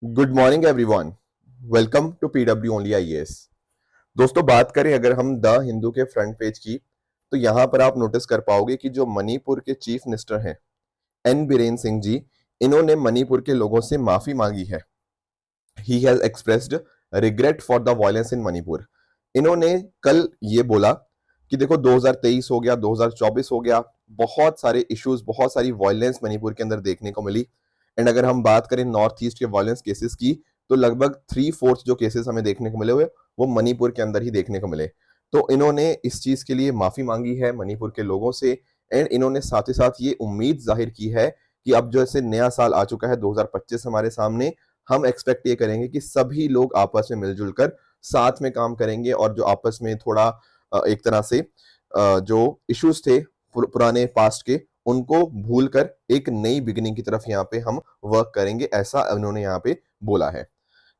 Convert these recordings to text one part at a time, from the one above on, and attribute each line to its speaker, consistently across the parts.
Speaker 1: Good morning everyone. Welcome to PW only IAS. दोस्तों, बात करें अगर हम द हिंदू के फ्रंट पेज की, तो यहां पर आप नोटिस कर पाओगे कि जो मणिपुर के चीफ मिनिस्टर हैं एन बीरेन सिंह जी, इन्होंने मणिपुर के लोगों से माफी मांगी है। He has expressed regret for the violence in Manipur. इन्होंने कल ये बोला कि देखो 2023 हो गया, 2024 हो गया, बहुत सारे इश्यूज, बहुत सारी वायलेंस मणिपुर के अंदर देखने को मिली। एंड अगर हम बात करें नॉर्थ ईस्ट के वायलेंस केसेस की, तो लगभग 3/4 जो केसेस हमें देखने को मिले हुए वो मणिपुर के अंदर ही देखने को मिले। तो इन्होंने इस चीज के लिए माफी मांगी है मणिपुर के लोगों से। एंड इन्होंने साथ ही साथ ये उम्मीद जाहिर की है कि अब जैसे नया साल आ चुका है 2025 हमारे सामने, हम एक्सपेक्ट ये करेंगे कि सभी लोग आपस में मिलजुल कर साथ में काम करेंगे और जो आपस में थोड़ा एक तरह से जो इश्यूज थे पुराने पास्ट के, उनको भूलकर एक नई बिगिनिंग की तरफ यहाँ पे हम वर्क करेंगे, ऐसा उन्होंने यहाँ पे बोला है।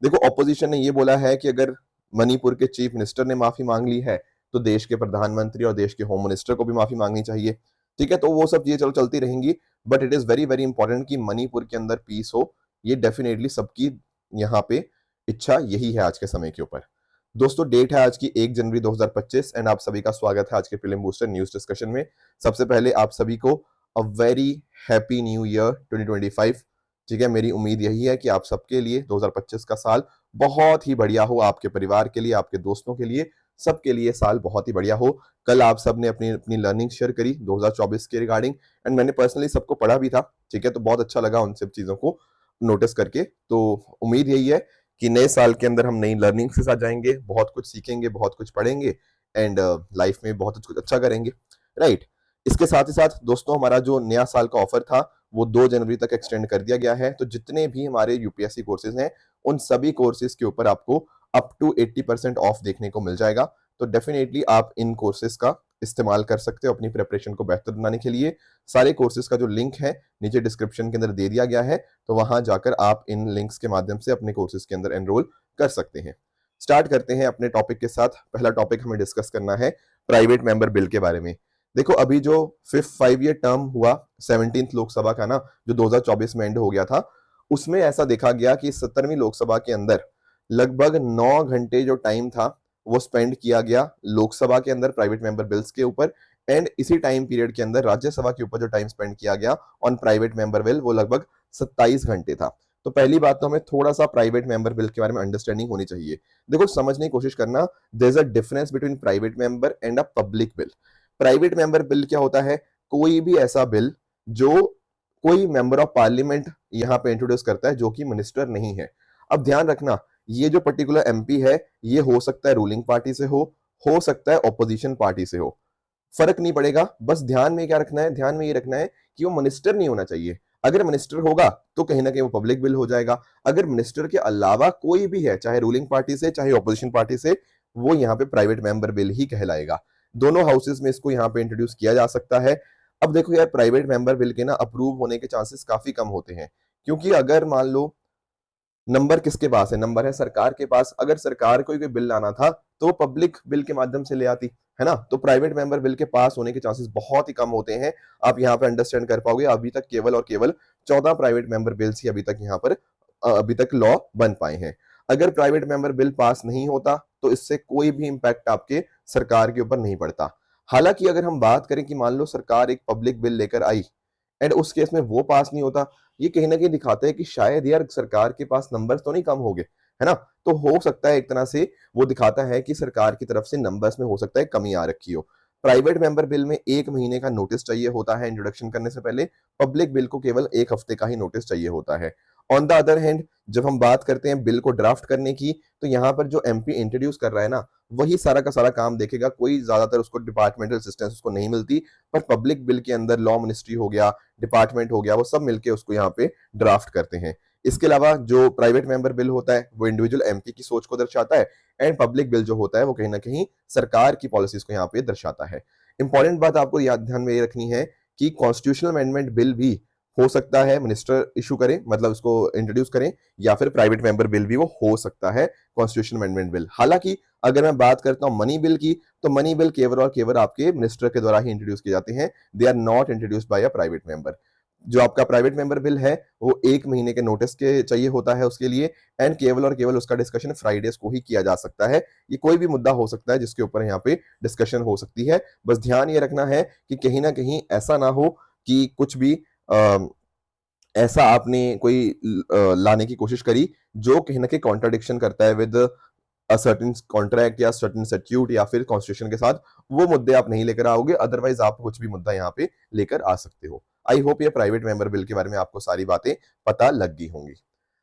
Speaker 1: देखो, ऑपोजिशन ने ये बोला है कि अगर मणिपुर के चीफ मिनिस्टर ने माफी मांग ली है तो देश के प्रधानमंत्री और देश के होम मिनिस्टर को भी माफी मांगनी चाहिए। ठीक है, तो वो सब चीजें चलो चलती रहेंगी, but it is very very important कि मणिपुर के अंदर पीस हो। ये डेफिनेटली सबकी यहाँ पे इच्छा यही है आज के समय के ऊपर। दोस्तों, डेट है आज की 1 जनवरी 2025 एंड आप सभी का स्वागत है आज के प्रीलिम बूस्टर न्यूज डिस्कशन में। सबसे पहले आप सभी को a very happy new year 2025। ठीक है, मेरी उम्मीद यही है कि आप सबके लिए 2025 का साल बहुत ही बढ़िया हो, आपके परिवार के लिए, आपके दोस्तों के लिए, सबके लिए साल बहुत ही बढ़िया हो। कल आप सब ने अपनी अपनी लर्निंग शेयर करी 2024 के रिगार्डिंग, एंड मैंने पर्सनली सबको पढ़ा भी था। ठीक है, तो बहुत अच्छा लगा उन सब चीजों को नोटिस करके। तो उम्मीद यही है कि नए साल के अंदर हम नई लर्निंग के साथ जाएंगे, बहुत कुछ सीखेंगे, बहुत कुछ पढ़ेंगे एंड लाइफ में बहुत कुछ अच्छा करेंगे। राइट। इसके साथ ही साथ दोस्तों, हमारा जो नया साल का ऑफर था वो 2 जनवरी तक एक्सटेंड कर दिया गया है। तो जितने भी हमारे यूपीएससी कोर्सेज हैं, उन सभी कोर्सेज के ऊपर आपको अप टू 80% ऑफ देखने को मिल जाएगा। तो डेफिनेटली आप इन कोर्सेज का इस्तेमाल कर सकते हो अपनी प्रिपरेशन को बेहतर बनाने के लिए। सारे कोर्सेज का जो लिंक है नीचे डिस्क्रिप्शन के अंदर दे दिया गया है, तो वहां जाकर आप इन लिंक्स के माध्यम से अपने कोर्सेज के अंदर एनरोल कर सकते हैं। स्टार्ट करते हैं अपने टॉपिक के साथ। पहला टॉपिक हमें डिस्कस करना है प्राइवेट मेंबर बिल के बारे में। देखो, अभी जो 5 ईयर टर्म हुआ 17th लोकसभा का ना, जो 2024 में एंड हो गया था, उसमें ऐसा देखा गया कि 17वीं लोकसभा के अंदर लगभग 9 घंटे जो टाइम था वो स्पेंड किया गया लोकसभा के अंदर प्राइवेट मेंबर बिल्स के ऊपर। एंड इसी टाइम पीरियड के अंदर राज्यसभा के ऊपर जो टाइम स्पेंड किया गया ऑन प्राइवेट मेंबर बिल, वो लगभग 27 घंटे था। तो पहली बात तो हमें थोड़ा सा प्राइवेट मेंबर बिल के बारे में अंडरस्टैंडिंग होनी चाहिए। देखो, समझने की कोशिश करना, there is a difference between private member and a public bill. Private member bill क्या होता है? कोई भी ऐसा बिल जो कोई मेंबर ऑफ पार्लियामेंट यहाँ पे इंट्रोड्यूस करता है जो कि मिनिस्टर नहीं है। अब ध्यान रखना, ये जो पर्टिकुलर एमपी है, ये हो सकता है रूलिंग पार्टी से हो सकता है ऑपोजिशन पार्टी से हो, फर्क नहीं पड़ेगा। बस ध्यान में क्या रखना है? ध्यान में ये रखना है कि वो मिनिस्टर नहीं होना चाहिए। अगर मिनिस्टर होगा तो कहीं ना कहीं वो पब्लिक बिल हो जाएगा। अगर मिनिस्टर के अलावा कोई भी है, चाहे रूलिंग पार्टी से चाहे ऑपोजिशन पार्टी से, वो यहाँ पे प्राइवेट मेंबर बिल ही कहलाएगा। दोनों हाउसेज में इसको यहाँ पे इंट्रोड्यूस किया जा सकता है। अब देखो यार, प्राइवेट मेंबर बिल के ना अप्रूव होने के चांसेस काफी कम होते हैं, क्योंकि अगर मान लो नंबर किसके पास है? नंबर है सरकार के पास। अगर सरकार को कोई बिल लाना था तो वो पब्लिक बिल के माध्यम से ले आती है ना। तो प्राइवेट मेंबर बिल के पास होने के चांसेस बहुत ही कम होते हैं। आप यहाँ पे अंडरस्टैंड कर पाओगे, अभी तक केवल और केवल 14 प्राइवेट मेंबर बिल्स ही अभी तक यहाँ पर अभी तक लॉ बन पाए हैं। अगर प्राइवेट मेंबर बिल पास नहीं होता तो इससे कोई भी इंपैक्ट आपके सरकार के ऊपर नहीं पड़ता। हालांकि अगर हम बात करें कि मान लो सरकार एक पब्लिक बिल लेकर आई एंड उस केस में वो पास नहीं होता, ये कहीं ना कहीं दिखाता है कि शायद यार सरकार के पास नंबर्स तो नहीं कम हो गए, है ना। तो हो सकता है एक तरह से वो दिखाता है कि सरकार की तरफ से नंबर्स में हो सकता है कमी आ रखी हो। प्राइवेट मेंबर बिल में 1 महीने का नोटिस चाहिए होता है इंट्रोडक्शन करने से पहले। पब्लिक बिल को केवल 1 हफ्ते का ही नोटिस चाहिए होता है। ऑन द अदर हैंड, जब हम बात करते हैं बिल को ड्राफ्ट करने की, तो यहाँ पर जो एमपी इंट्रोड्यूस कर रहा है ना, वही सारा का सारा काम देखेगा। कोई ज्यादातर उसको डिपार्टमेंटल असिस्टेंस उसको नहीं मिलती। पर पब्लिक बिल के अंदर लॉ मिनिस्ट्री हो गया, डिपार्टमेंट हो गया, वो सब मिलके उसको यहाँ पे ड्राफ्ट करते हैं। इसके अलावा जो प्राइवेट मेंबर बिल होता है वो इंडिविजुअल एमपी की सोच को दर्शाता है, एंड पब्लिक बिल जो होता है वो कहीं ना कहीं सरकार की पॉलिसीज को यहाँ पे दर्शाता है। इंपॉर्टेंट बात आपको याद ध्यान में ये रखनी है कि कॉन्स्टिट्यूशनल अमेंडमेंट बिल भी हो सकता है मिनिस्टर इशू करें, मतलब उसको इंट्रोड्यूस करें, या फिर प्राइवेट मेंबर बिल भी वो हो सकता है कॉन्स्टिट्यूशनल अमेंडमेंट बिल। हालांकि अगर मैं बात करता हूं मनी बिल की, तो मनी बिल केवल और केवल आपके मिनिस्टर के द्वारा ही इंट्रोड्यूस किए जाते हैं। They are not introduced by a private member. जो आपका प्राइवेट मेंबर बिल है वो 1 महीने के नोटिस के चाहिए होता है उसके लिए, एंड केवल और केवल उसका डिस्कशन फ्राइडेज को ही किया जा सकता है। ये कोई भी मुद्दा हो सकता है जिसके ऊपर यहाँ पे डिस्कशन हो सकती है। बस ध्यान ये रखना है कि कहीं ना कहीं ऐसा ना हो कि कुछ भी ऐसा आपने कोई लाने की कोशिश करी जो कहीं ना कहीं कॉन्ट्राडिक्शन करता है विद अ सर्टेन कॉन्ट्रैक्ट या सर्टेन स्टैट्यूट या फिर कॉन्स्टिट्यूशन के साथ, वो मुद्दे आप नहीं लेकर आओगे। अदरवाइज आप कुछ भी मुद्दा यहाँ पे लेकर आ सकते हो। आई होप ये प्राइवेट मेंबर बिल के बारे में आपको सारी बातें पता लग गई होंगी।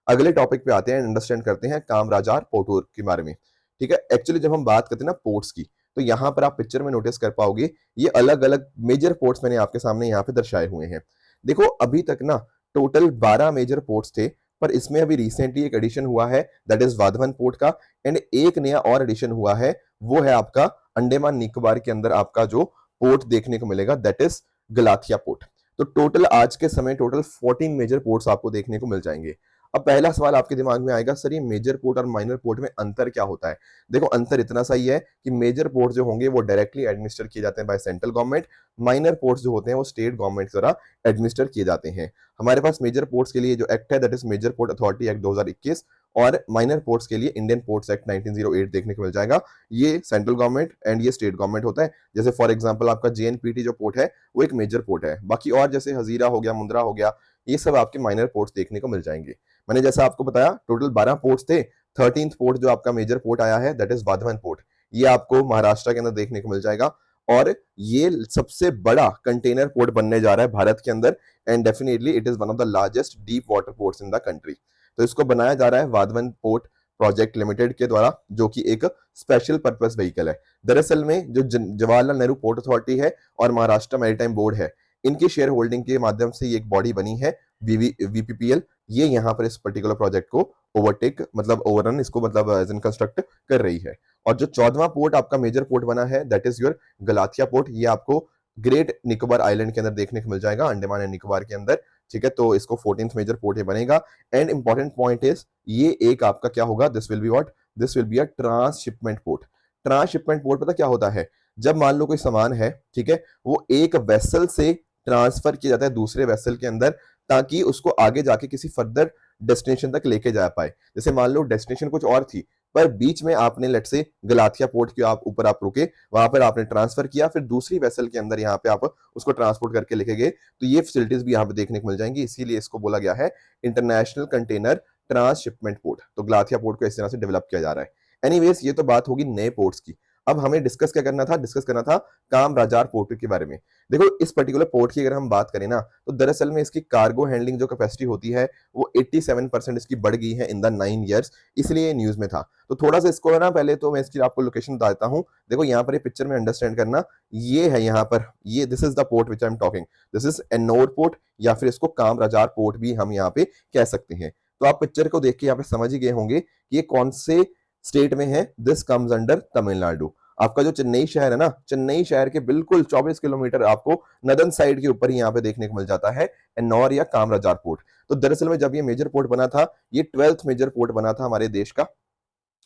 Speaker 1: अगले टॉपिक पे आते हैं, अंडरस्टैंड करते हैं कामराजार पोर्ट के बारे में। ठीक है, एक्चुअली जब हम बात करते हैं ना पोर्ट्स की, तो यहाँ पर आप पिक्चर में नोटिस कर पाओगे ये अलग अलग मेजर पोर्ट्स मैंने आपके सामने यहाँ पे दर्शाए हुए हैं। देखो अभी तक ना टोटल 12 मेजर पोर्ट्स थे, पर इसमें अभी रिसेंटली एक एडिशन हुआ है दैट इज वाधवन पोर्ट का, एंड एक नया और एडिशन हुआ है वो है आपका अंडमान निकोबार के अंदर आपका जो पोर्ट देखने को मिलेगा दैट इज गलाथिया पोर्ट। तो टोटल आज के समय टोटल 14 मेजर पोर्ट्स आपको देखने को मिल जाएंगे। अब पहला सवाल आपके दिमाग में आएगा, सर ये मेजर पोर्ट और माइनर पोर्ट में अंतर क्या होता है? देखो अंतर इतना सा ही है कि मेजर पोर्ट जो होंगे वो डायरेक्टली एडमिनिस्टर किए जाते हैं by central government, minor ports जो होते हैं वो स्टेट गवर्नमेंट द्वारा एडमिनिस्टर किए जाते हैं। हमारे पास मेजर पोर्ट्स के लिए जो एक्ट है that is major port authority act 2021, और माइनर पोर्ट्स के लिए इंडियन पोर्ट्स एक्ट 1908 देखने को मिल जाएगा। ये सेंट्रल गवर्नमेंट एंड ये स्टेट गवर्नमेंट होता है। जैसे फॉर एग्जांपल आपका जेएनपीटी जो पोर्ट है वो एक मेजर पोर्ट है, बाकी और जैसे हजीरा हो गया, मुंद्रा हो गया, ये सब आपके माइनर पोर्ट्स देखने को मिल जाएंगे। मैंने जैसा आपको बताया टोटल 12 पोर्ट्स थे, 13th पोर्ट जो आपका मेजर पोर्ट आया है दैट इज वाधवन पोर्ट, ये आपको महाराष्ट्र के अंदर देखने को मिल जाएगा, और ये सबसे बड़ा कंटेनर पोर्ट बनने जा रहा है भारत के अंदर, and definitely it is one of the largest deep water ports in the country. तो इसको बनाया जा रहा है वाधवन पोर्ट प्रोजेक्ट लिमिटेड के द्वारा, जो कि एक स्पेशल पर्पस व्हीकल है। दरअसल में जो जवाहरलाल नेहरू पोर्ट अथॉरिटी है और महाराष्ट्र मैरीटाइम बोर्ड है, इनकी शेयर होल्डिंग के माध्यम से ये एक बॉडी बनी है वीपीपीएल, ये यहाँ पर इस पर्टिकुलर प्रोजेक्ट को ओवरटेक मतलब ओवररन इसको मतलब एज इन कंस्ट्रक्ट कर रही है। और जो 14वां पोर्ट आपका मेजर पोर्ट बना है that is your Galathea port, ये आपको ग्रेट निकोबार आइलैंड के अंदर देखने को मिल जाएगा, अंडमान एंड निकोबार के अंदर। ठीक है, तो इसको 14th मेजर पोर्ट ये बनेगा। एंड इंपॉर्टेंट पॉइंट इज ये एक आपका क्या होगा, this will be what, this will be a transshipment port. Transshipment port पता क्या होता है? जब मान लो कोई सामान है, ठीक है, वो एक वेसल से ट्रांसफर किया जाता है दूसरे वेसल के अंदर, ताकि उसको आगे जाके किसी फर्दर डेस्टिनेशन तक लेके जा पाए। जैसे मान लो डेस्टिनेशन कुछ और थी, पर बीच में आपने लेट से गलाथिया पोर्ट के आप ऊपर आप रुके, वहां पर आपने ट्रांसफर किया, फिर दूसरी वेसल के अंदर यहाँ पे आप उसको ट्रांसपोर्ट करके लेके गए, तो ये फैसिलिटीज भी यहाँ पे देखने को मिल जाएंगी। इसीलिए इसको बोला गया है इंटरनेशनल कंटेनर ट्रांसशिपमेंट पोर्ट। तो गलाथिया पोर्ट को इस तरह से डेवलप किया जा रहा है। एनीवेज ये तो बात होगी नए पोर्ट्स की। अब हमें डिस्कस क्या करना था? डिस्कस करना था कामराजार पोर्ट के बारे में। देखो इस पर्टिकुलर पोर्ट की अगर हम बात करें ना, तो दरअसल में इसकी कार्गो हैंडलिंग जो कैपेसिटी होती है वो 87% इसकी बढ़ गई है इन द 9 ईयर्स, इसलिए न्यूज में था। तो थोड़ा सा इसको है ना, पहले तो मैं इसकी आपको लोकेशन बता देता हूँ। देखो यहाँ पर ये पिक्चर में अंडरस्टैंड करना, ये है यहाँ पर, ये this is the port which I am talking, this is Ennore port, या फिर इसको कामराजार पोर्ट भी हम यहाँ पे कह सकते हैं। तो आप पिक्चर को देख के यहाँ पे समझ ही गए होंगे कि ये कौन से स्टेट में है। This comes under Tamil Nadu. आपका जो चेन्नई शहर है ना, चेन्नई शहर के बिल्कुल 24 किलोमीटर आपको नदन साइड के ऊपर ही यहाँ पे देखने को मिल जाता है एन्नौर या कामराजार पोर्ट। तो दरअसल में जब ये मेजर पोर्ट बना था, ये 12th मेजर पोर्ट बना था हमारे देश का,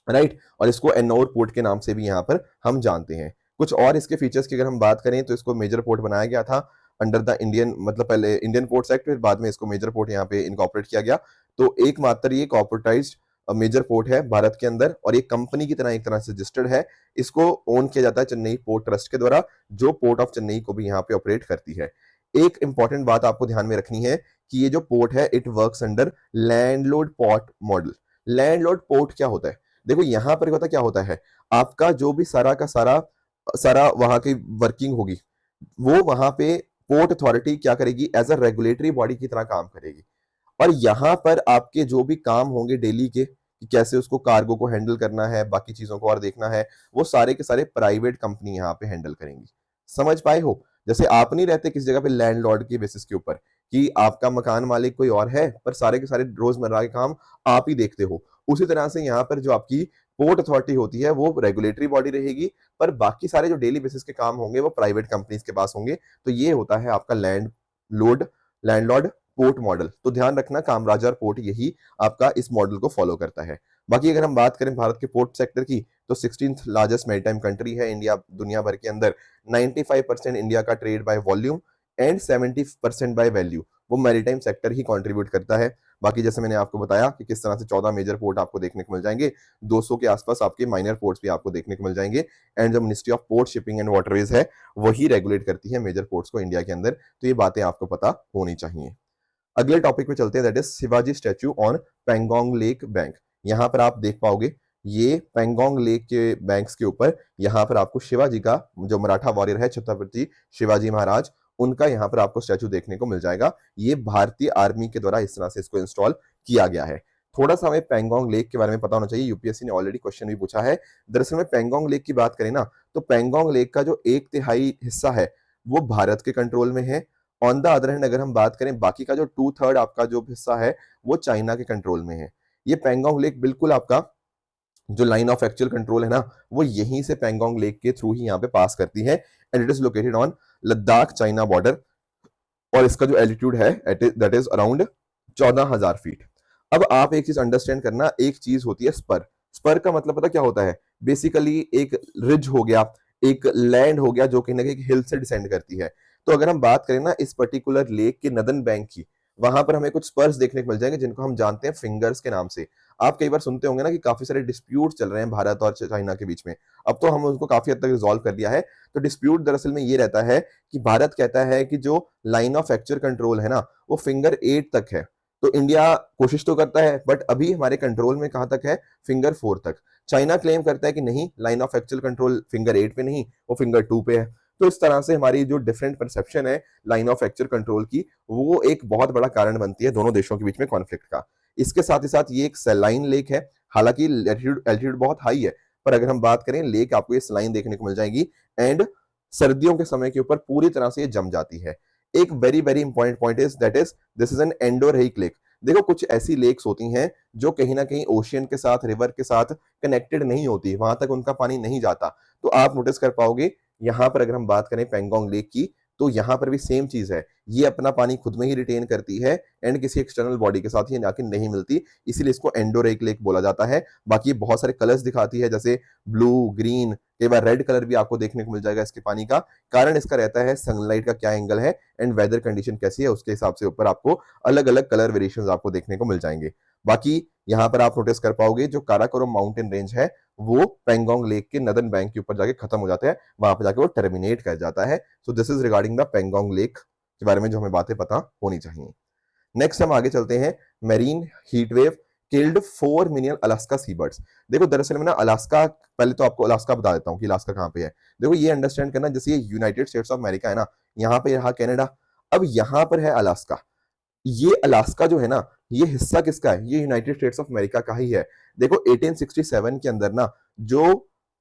Speaker 1: राइट, और इसको एन्नौर पोर्ट के नाम से भी यहाँ पर हम जानते हैं। कुछ और इसके फीचर्स की अगर हम बात करें तो इसको मेजर पोर्ट बनाया गया था अंडर द इंडियन, मतलब पहले इंडियन पोर्ट्स एक्ट, फिर बाद में इसको मेजर पोर्ट यहाँ पे इनकॉर्पोरेट किया गया। तो एकमात्र ये कॉर्पोरेटाइज्ड मेजर पोर्ट है भारत के अंदर, और ये कंपनी की तरह एक तरह से रजिस्टर्ड है। इसको ओन किया जाता है चेन्नई पोर्ट ट्रस्ट के द्वारा, जो पोर्ट ऑफ चेन्नई को भी यहाँ पे ऑपरेट करती है। एक इंपॉर्टेंट बात आपको ध्यान में रखनी है कि ये जो पोर्ट है it works under landlord port model. Landlord port क्या होता है? देखो यहाँ पर पता क्या होता है, आपका जो भी सारा का सारा सारा वहां की वर्किंग होगी, वो वहां पे पोर्ट अथॉरिटी क्या करेगी, एज अ रेगुलेटरी बॉडी की तरह काम करेगी। और यहाँ पर आपके जो भी काम होंगे डेली के, कि कैसे उसको कार्गो को हैंडल करना है, बाकी चीजों को और देखना है, वो सारे के सारे प्राइवेट कंपनी यहाँ पे हैंडल करेंगी। समझ पाए हो? जैसे आप नहीं रहते किसी जगह पे लैंडलॉर्ड की बेसिस के ऊपर, कि आपका मकान मालिक कोई और है, पर सारे के सारे रोजमर्रा के काम आप ही देखते हो। उसी तरह से यहाँ पर जो आपकी पोर्ट अथॉरिटी होती है वो रेगुलेटरी बॉडी रहेगी, पर बाकी सारे जो डेली बेसिस के काम होंगे वो प्राइवेट कंपनीज के पास होंगे। तो ये होता है आपका लैंडलॉर्ड पोर्ट मॉडल। तो ध्यान रखना कामराजार पोर्ट यही आपका इस मॉडल को फॉलो करता है। बाकी अगर हम बात करें भारत के पोर्ट सेक्टर की, तो 16th लार्जेस्ट मैरीटाइम कंट्री है इंडिया दुनिया भर के अंदर। 95% इंडिया का trade by volume and 70% by value वो मैरीटाइम सेक्टर ही कंट्रीब्यूट करता है। बाकी जैसे मैंने आपको बताया कि किस तरह से 14 मेजर पोर्ट आपको देखने को मिल जाएंगे, 200 के आसपास आपके माइनर पोर्ट्स भी आपको देखने को मिल जाएंगे। एंड जो ministry of port shipping and waterways है वही रेगुलेट करती है मेजर पोर्ट्स को इंडिया के अंदर। तो ये बातें आपको पता होनी चाहिए। अगले टॉपिक पे चलते हैं, that is Shivaji statue on Pangong lake bank. यहाँ पर आप देख पाओगे ये पेंगोंग लेक के बैंक्स के ऊपर यहाँ पर आपको शिवाजी का, जो मराठा वॉरियर है छत्रपति शिवाजी महाराज, उनका यहाँ पर आपको स्टैचू देखने को मिल जाएगा। ये भारतीय आर्मी के द्वारा इस तरह से इसको इंस्टॉल किया गया है। थोड़ा सा हमें पेंगोंग लेक के बारे में पता होना चाहिए, यूपीएससी ने ऑलरेडी क्वेश्चन भी पूछा है। दरअसल में पेंगोंग लेक की बात करें ना, तो पेंगोंग लेक का जो 1/3 हिस्सा है वो भारत के कंट्रोल में है। ऑन द अदर हैंड अगर हम बात करें, बाकी का जो 2/3 आपका जो हिस्सा है वो चाइना के कंट्रोल में है। ये पेंगोंग लेक बिल्कुल आपका जो लाइन ऑफ एक्चुअल कंट्रोल है ना, वो यहीं से पेंगोंग लेक के थ्रू ही यहाँ पे पास करती है। And it is located on Ladakh China border, और इसका जो एल्टीट्यूड है दैट इज अराउंड 14,000 फीट। अब आप एक चीज अंडरस्टैंड करना, एक चीज होती है स्पर। स्पर का मतलब पता क्या होता है? बेसिकली एक रिज हो गया, एक लैंड हो गया जो कहीं ना कहीं हिल से डिसेंड करती है। तो अगर हम बात करें ना इस पर्टिकुलर लेक के नदन बैंक की, वहां पर हमें कुछ स्पर्स देखने को मिल जाएंगे जिनको हम जानते हैं फिंगर्स के नाम से। आप कई बार सुनते होंगे ना कि काफी सारे डिस्प्यूट चल रहे हैं भारत और चाइना के बीच में। अब तो हम उनको काफी हद तक रिजॉल्व कर दिया है। तो डिस्प्यूट दरअसल में ये रहता है कि भारत कहता है कि जो लाइन ऑफ एक्चुअल कंट्रोल है ना वो फिंगर 8 तक है। तो इंडिया कोशिश तो करता है बट अभी हमारे कंट्रोल में कहां तक है? फिंगर 4 तक। चाइना क्लेम करता है कि नहीं, line of actual control finger 8 पे नहीं, वो फिंगर 2 पे है। तो इस तरह से हमारी जो डिफरेंट परसेप्शन है लाइन ऑफ एक्चुअल कंट्रोल की, वो एक बहुत बड़ा कारण बनती है दोनों देशों के बीच में कॉन्फ्लिक्ट का। इसके साथ ही साथ ये एक सलाइन लेक है, हालांकि एल्टीट्यूड बहुत हाई है, पर अगर हम बात करें लेक आपको ये सलाइन देखने को मिल जाएगी। एंड सर्दियों के समय के ऊपर पूरी तरह से ये जम जाती है। एक very very important point is that is this is an endorheic lake. देखो कुछ ऐसी लेक्स होती हैं जो कहीं ना कहीं ओशियन के साथ, रिवर के साथ कनेक्टेड नहीं होती, वहां तक उनका पानी नहीं जाता। तो आप नोटिस कर पाओगे यहाँ पर अगर हम बात करें पेंगोंग लेक की, तो यहाँ पर भी सेम चीज है, ये अपना पानी खुद में ही रिटेन करती है एंड किसी एक्सटर्नल बॉडी के साथ ये जाके नहीं मिलती, इसीलिए इसको एंडोरेक लेक बोला जाता है। बाकी ये बहुत सारे कलर्स दिखाती है, जैसे ब्लू, ग्रीन, कई बार रेड कलर भी आपको देखने को मिल जाएगा इसके पानी का। कारण इसका रहता है सनलाइट का क्या एंगल है एंड वेदर कंडीशन कैसी है, उसके हिसाब से ऊपर आपको अलग अलग कलर वेरिएशंस आपको देखने को मिल जाएंगे। बाकी यहाँ पर आप नोटिस कर पाओगे जो काराकोरम माउंटेन रेंज है वो पेंगोंग लेक के नदन बैंक के ऊपर जाके खत्म हो जाता है, वहां पर जाके वो टर्मिनेट कर जाता है। So this is regarding the Pangong lake के बारे में जो हमें बातें पता होनी चाहिए। नेक्स्ट हम आगे चलते हैं, marine heat wave killed 4 million Alaska seabirds. देखो दरअसल में ना अलास्का, पहले तो आपको अलास्का बता देता हूँ कि अलास्का कहाँ पे है। देखो ये अंडरस्टैंड करना, जैसे ये यूनाइटेड स्टेट्स ऑफ अमेरिका है ना, यहाँ पे रहा कनाडा, अब यहाँ पर है अलास्का। ये अलास्का जो है ना, ये हिस्सा किसका है? ये यूनाइटेड स्टेट्स ऑफ अमेरिका का ही है। देखो 1867 के अंदर ना जो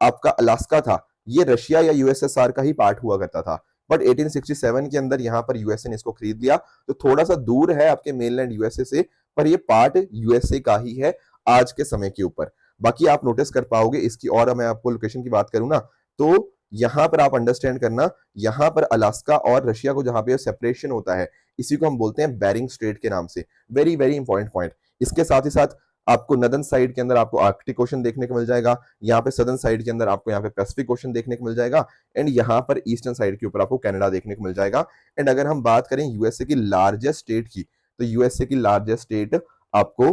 Speaker 1: आपका अलास्का था ये रशिया या यूएसएसआर का ही पार्ट हुआ करता था, बट 1867 के अंदर यहाँ पर यूएसए ने इसको खरीद लिया। तो थोड़ा सा दूर है आपके मेनलैंड यूएसए से, पर ये पार्ट यूएसए का ही है आज के समय के ऊपर। बाकी आप नोटिस कर पाओगे इसकी, और मैं आपको लोकेशन की बात करूं ना, तो यहाँ पर आप अंडरस्टैंड करना, यहाँ पर अलास्का और रशिया को जहां पे सेपरेशन होता है, इसी को हम बोलते हैं बेरिंग स्ट्रेट के नाम से। Very very important point. इसके साथ ही साथ आपको नदन साइड के अंदर आपको आर्कटिक ओशन देखने को मिल जाएगा, यहाँ पे सदर्न साइड के अंदर आपको यहाँ पे पैसिफिक ओशन देखने को मिल जाएगा, एंड यहाँ पर ईस्टर्न साइड के ऊपर आपको कनाडा देखने को मिल जाएगा। एंड अगर हम बात करें यूएसए की लार्जेस्ट स्टेट की, तो यूएसए की लार्जेस्ट स्टेट आपको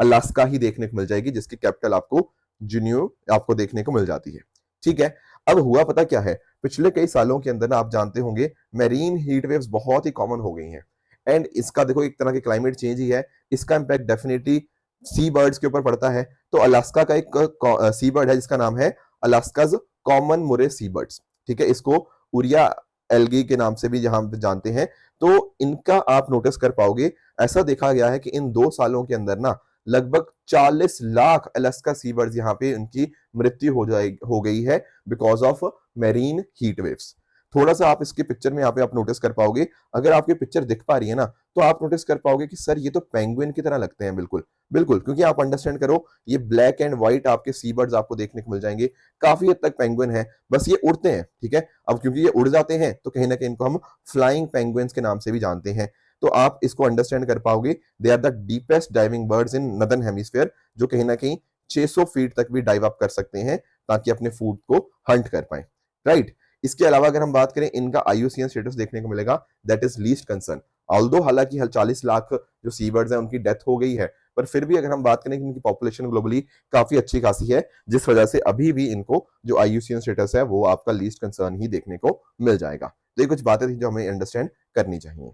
Speaker 1: अलास्का ही देखने को मिल जाएगी, जिसकी कैपिटल आपको जुनियो आपको देखने को मिल जाती है। ठीक है, अब हुआ पता क्या है, पिछले कई सालों के अंदर ना आप जानते होंगे मेरीन हीट वेव्स बहुत ही कॉमन हो गई हैं। एंड इसका देखो एक तरह की क्लाइमेट चेंज ही है, इसका इंपैक्ट डेफिनेटली सी बर्ड्स के ऊपर पड़ता है। तो अलास्का का एक सी बर्ड है जिसका नाम है अलास्काज कॉमन मुरे सी बर्ड्स। ठीक है, इसको उरिया एल्गी के नाम से भी जहां जानते हैं। तो इनका आप नोटिस कर पाओगे, ऐसा देखा गया है कि इन 2 सालों के अंदर ना लगभग 40 लाख अलास्का सी बर्ड्स यहाँ पे उनकी मृत्यु हो गई है because of marine heat waves. थोड़ा सा आप इसके पिक्चर में यहाँ पे आप नोटिस कर पाओगे, अगर आपकी पिक्चर दिख पा रही है ना, तो आप नोटिस कर पाओगे कि सर ये तो पेंगुइन की तरह लगते हैं। बिल्कुल बिल्कुल, क्योंकि आप अंडरस्टैंड करो, ये ब्लैक एंड व्हाइट आपके सी बर्ड्स आपको देखने को मिल जाएंगे, काफी हद तक पेंगुइन है, बस ये उड़ते हैं। ठीक है, अब क्योंकि ये उड़ जाते हैं तो कहीं ना कहीं इनको हम फ्लाइंग पेंगुइन्स के नाम से भी जानते हैं। तो आप इसको अंडरस्टैंड कर पाओगे, they are the deepest diving birds in northern hemisphere, जो कहीं ना कहीं 600 फीट तक भी डाइव अप कर सकते हैं ताकि अपने फूड को हंट कर पाए। राइट, इसके अलावा अगर हम बात करें, इनका IUCN स्टेटस देखने को मिलेगा, that is least concern. Although हालांकि 40 लाख जो सी बर्ड्स हैं उनकी डेथ हो गई है, पर फिर भी अगर हम बात करें कि इनकी पॉपुलेशन ग्लोबली काफी अच्छी खासी है, जिस वजह से अभी भी इनको जो IUCN स्टेटस है वो आपका लीस्ट कंसर्न ही देखने को मिल जाएगा। तो ये कुछ बातें थी जो हमें अंडरस्टैंड करनी चाहिए।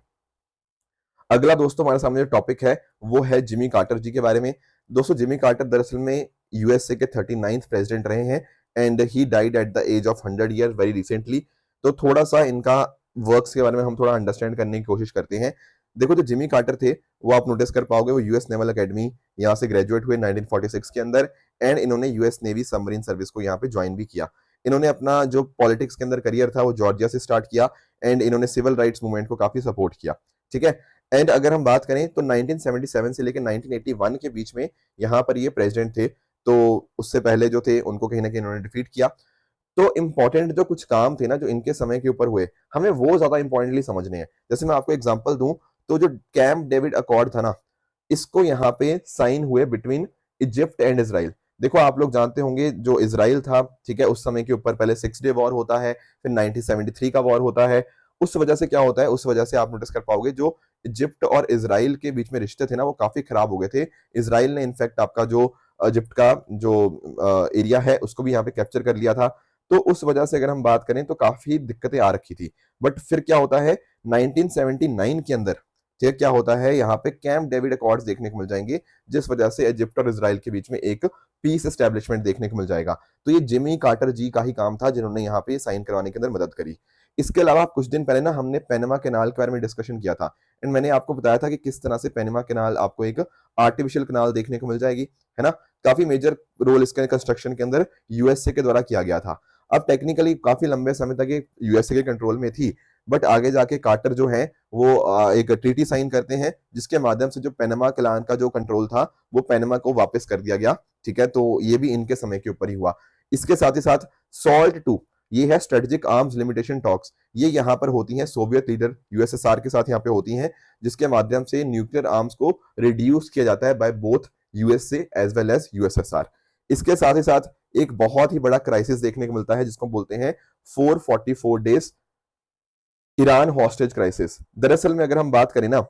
Speaker 1: अगला दोस्तों हमारे सामने जो टॉपिक है वो है जिमी कार्टर जी के बारे में। दोस्तों जिमी कार्टर दरअसल में यूएसए के 39th प्रेसिडेंट रहे हैं and he died at the age of 100 year very recently. तो थोड़ा सा इनका वर्क्स के बारे में हम थोड़ा अंडरस्टैंड करने की कोशिश करते हैं। देखो जो जिमी कार्टर थे वो आप नोटिस कर पाओगे, वो यूएस नेवल अकेडमी यहाँ से ग्रेजुएट हुए 1946 के अंदर, एंड इन्होंने यूएस नेवी सबमरीन सर्विस को यहाँ पे ज्वाइन भी किया। इन्होंने अपना जो पॉलिटिक्स के अंदर करियर था वो जॉर्जिया से स्टार्ट किया एंड इन्होंने सिविल राइट्स मूवमेंट को काफी सपोर्ट किया। ठीक है, एंड अगर हम बात करें तो 1977 से लेकर 1981 के बीच में यहाँ पर ये प्रेसिडेंट थे। तो उससे पहले जो थे उनको कहीं ना कहीं इन्होंने डिफीट किया। तो इंपॉर्टेंट जो कुछ काम थे ना जो इनके समय के ऊपर हुए, हमें वो ज्यादा इंपॉर्टेंटली समझने हैं। जैसे मैं आपको एग्जांपल दूं तो जो कैंप डेविड अकॉर्ड था ना, इसको यहाँ पे साइन हुए बिटवीन इजिप्ट एंड इसराइल। देखो आप लोग जानते होंगे जो इसराइल था, ठीक है, उस समय के ऊपर पहले 6 डे वॉर होता है, फिर 1973 का वॉर होता है। उस वजह से क्या होता है, उस वजह से आप नोटिस कर पाओगे जो इजिप्ट और इसराइल के बीच में रिश्ते थे ना वो काफी खराब हो गए थे। इसराइल ने इनफैक्ट आपका जो इजिप्ट का जो एरिया है उसको भी यहाँ पे कैप्चर कर लिया था। तो उस वजह से अगर हम बात करें तो काफी दिक्कतें आ रखी थी। बट फिर क्या होता है 1979 के अंदर, ठीक क्या होता है, यहाँ पे कैंप डेविड अकॉर्ड्स देखने को मिल जाएंगे, जिस वजह से इजिप्ट और इसराइल के बीच में एक पीस एस्टेब्लिशमेंट देखने को मिल जाएगा। तो ये जिमी कार्टर जी का ही काम था जिन्होंने यहाँ पे साइन करवाने के अंदर मदद करी। इसके अलावा कुछ दिन पहले ना हमने पैनामा कैनाल के बारे में डिस्कशन किया था एंड मैंने आपको बताया था कि किस तरह से पैनामा कैनाल आपको एक आर्टिफिशियल कैनाल देखने को मिल जाएगी, है ना। काफी मेजर रोल इसके कंस्ट्रक्शन के अंदर यूएसए के द्वारा किया गया था। अब टेक्निकली काफी लंबे समय तक ये यूएसए के कंट्रोल में थी, बट आगे जाके कार्टर जो है वो एक ट्रीटी साइन करते हैं जिसके माध्यम से जो पैनामा कैनाल का जो कंट्रोल था वो पैनामा को वापस कर दिया गया। ठीक है, तो ये भी इनके समय के ऊपर ही हुआ। इसके साथ ही साथ सॉल्ट 2, ये है स्ट्रेटेजिक आर्म्स लिमिटेशन टॉक्स, ये यहाँ पर होती हैं सोवियत लीडर यूएसएसआर के साथ यहाँ पे होती हैं, जिसके माध्यम से न्यूक्लियर आर्म्स को रिड्यूस किया जाता है by both USA as well as USSR. इसके साथ ही साथ एक बहुत ही बड़ा क्राइसिस देखने को मिलता है जिसको बोलते हैं 444 डेज ईरान हॉस्टेज क्राइसिस। दरअसल में अगर हम बात करें ना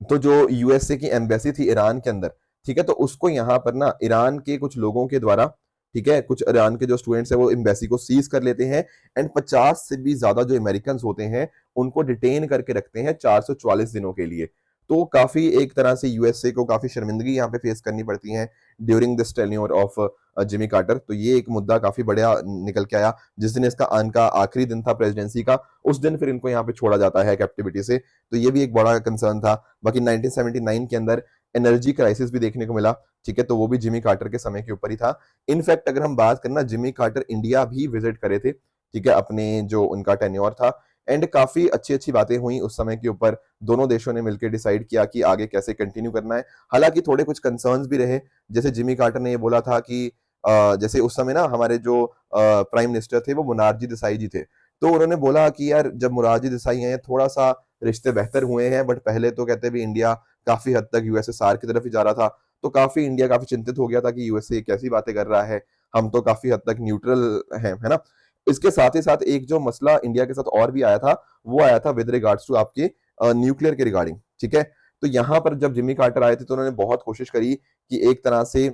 Speaker 1: तो जो यूएसए की एम्बेसी थी ईरान के अंदर, ठीक है, तो उसको यहाँ पर ना ईरान के कुछ लोगों के द्वारा, ठीक है, कुछ ईरान के जो स्टूडेंट्स हैं वो एम्बेसी को सीज कर लेते हैं एंड 50 से भी ज्यादा जो अमेरिकन होते हैं उनको डिटेन करके रखते हैं 444 दिनों के लिए। तो काफी एक तरह से यूएसए को काफी शर्मिंदगी यहाँ पे फेस करनी पड़ती है during this tenure of Jimmy Carter. तो ये एक मुद्दा काफी बढ़िया निकल के आया। जिस दिन इसका आखिरी दिन था प्रेसिडेंसी का, उस दिन फिर इनको यहाँ पे छोड़ा जाता है कैप्टिविटी से। तो ये भी एक बड़ा कंसर्न था। बाकी 1979 के अंदर एनर्जी क्राइसिस भी देखने को मिला, ठीक है, तो वो भी जिमी कार्टर के समय के ऊपर ही था। इनफैक्ट अगर हम बात करना, जिमी कार्टर इंडिया भी विजिट करे थे, ठीक है, अपने जो उनका टेन्योर था, एंड काफी अच्छी अच्छी बातें हुई उस समय के ऊपर। दोनों देशों ने मिलकर डिसाइड किया कि आगे कैसे कंटिन्यू करना है। हालांकि थोड़े कुछ कंसर्न्स भी रहे, जैसे जिमी कार्टर ने ये बोला था कि जैसे उस समय ना हमारे जो प्राइम मिनिस्टर थे वो मोनार्जी देसाई जी थे, तो उन्होंने बोला कि यार जब मोरारजी देसाई हैं थोड़ा सा रिश्ते बेहतर हुए हैं, बट पहले तो कहते भी इंडिया काफी हद तक यूएसएसआर की तरफ ही जा रहा था। तो काफी इंडिया काफी चिंतित हो गया था कि यूएसए कैसी बातें कर रहा है, हम तो काफी हद तक न्यूट्रल हैं, है ना। इसके साथ ही साथ एक जो मसला इंडिया के साथ और भी आया था, वो आया था विद रिगार्ड्स टू आपके न्यूक्लियर के रिगार्डिंग, ठीक है। तो यहाँ पर जब जिमी कार्टर आए थे तो उन्होंने बहुत कोशिश करी कि एक तरह से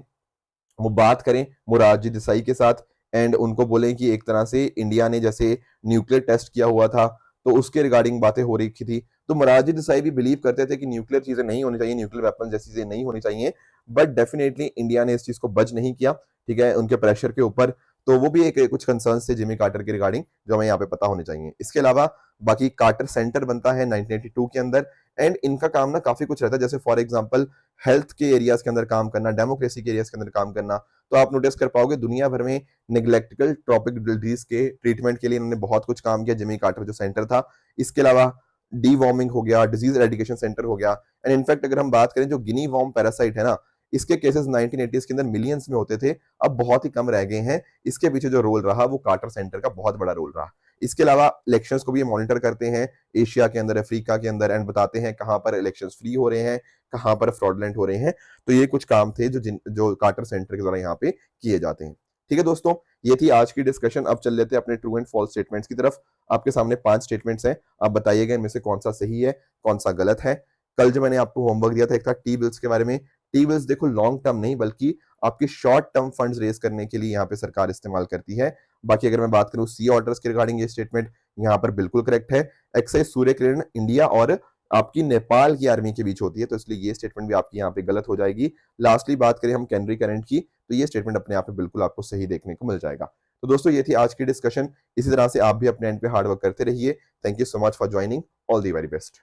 Speaker 1: वो बात करें मोरारजी देसाई के साथ एंड उनको बोले कि एक तरह से इंडिया ने जैसे न्यूक्लियर टेस्ट किया हुआ था तो उसके रिगार्डिंग बातें हो रही थी। तो मोरारजी देसाई भी बिलीव करते थे कि न्यूक्लियर चीजें नहीं होनी चाहिए, न्यूक्लियर वेपन जैसी चीजें नहीं होनी चाहिए, बट डेफिनेटली इंडिया ने इस चीज को बज नहीं किया, ठीक है, उनके प्रेशर के ऊपर। तो वो भी एक कुछ कंसर्न थे जिमी कार्टर के रिगार्डिंग जो हमें यहाँ पे पता होने चाहिए। इसके अलावा बाकी कार्टर सेंटर बनता है 1982 के अंदर एंड इनका काम ना काफी कुछ रहता है, जैसे फॉर एग्जांपल हेल्थ के एरियाज के अंदर काम करना, डेमोक्रेसी के एरियाज के अंदर काम करना। तो आप नोटिस कर पाओगे दुनिया भर में नेग्लेक्टिकल ट्रॉपिक डिजीज के ट्रीटमेंट के लिए इन्होंने बहुत कुछ काम किया, जिमी कार्टर जो सेंटर था। इसके अलावा डी वार्मिंग हो गया, डिजीज एरेडिकेशन सेंटर हो गया, एंड इनफैक्ट अगर हम बात करें जो गिनी वॉर्म पैरासाइट है ना, इसके केसेस 1980s के अंदर मिलियंस में होते थे, अब बहुत ही कम रह गए हैं। इसके पीछे जो रोल रहा वो कार्टर सेंटर का बहुत बड़ा रोल रहा। इसके अलावा इलेक्शंस को भी ये मॉनिटर करते हैं एशिया के अंदर, अफ्रीका के अंदर, एंड बताते हैं कहां पर इलेक्शंस फ्री हो रहे हैं, कहां पर फ्रॉडलेंट हो रहे हैं। तो ये कुछ काम थे जो कार्टर सेंटर के द्वारा यहाँ पे किए जाते हैं। ठीक है दोस्तों, ये थी आज की डिस्कशन। अब चल लेते हैं अपने ट्रू एंड फॉल्स स्टेटमेंट्स की तरफ। आपके सामने 5 स्टेटमेंट्स हैं, आप बताइएगा इनमें से कौन सा सही है, कौन सा गलत है। कल जो मैंने आपको होमवर्क दिया था, एक था टी बिल्स के बारे में। टी बिल्स देखो लॉन्ग टर्म नहीं बल्कि आपकी शॉर्ट टर्म फंड्स रेज करने के लिए यहाँ पे सरकार इस्तेमाल करती है। बाकी अगर मैं बात करूं सी ऑर्डर्स के रिगार्डिंग, ये स्टेटमेंट यहाँ पर बिल्कुल करेक्ट है। एक्साइज सूर्य किरण इंडिया और आपकी नेपाल की आर्मी के बीच होती है, तो इसलिए ये स्टेटमेंट भी आपकी यहाँ पे गलत हो जाएगी। लास्टली बात करें हम कैनरी करंट की, तो ये स्टेटमेंट अपने आप में बिल्कुल आपको सही देखने को मिल जाएगा। तो दोस्तों ये थी आज की डिस्कशन। इसी तरह से आप भी अपने एंड पे हार्ड वर्क करते रहिए। Thank you so much for joining. All the very best.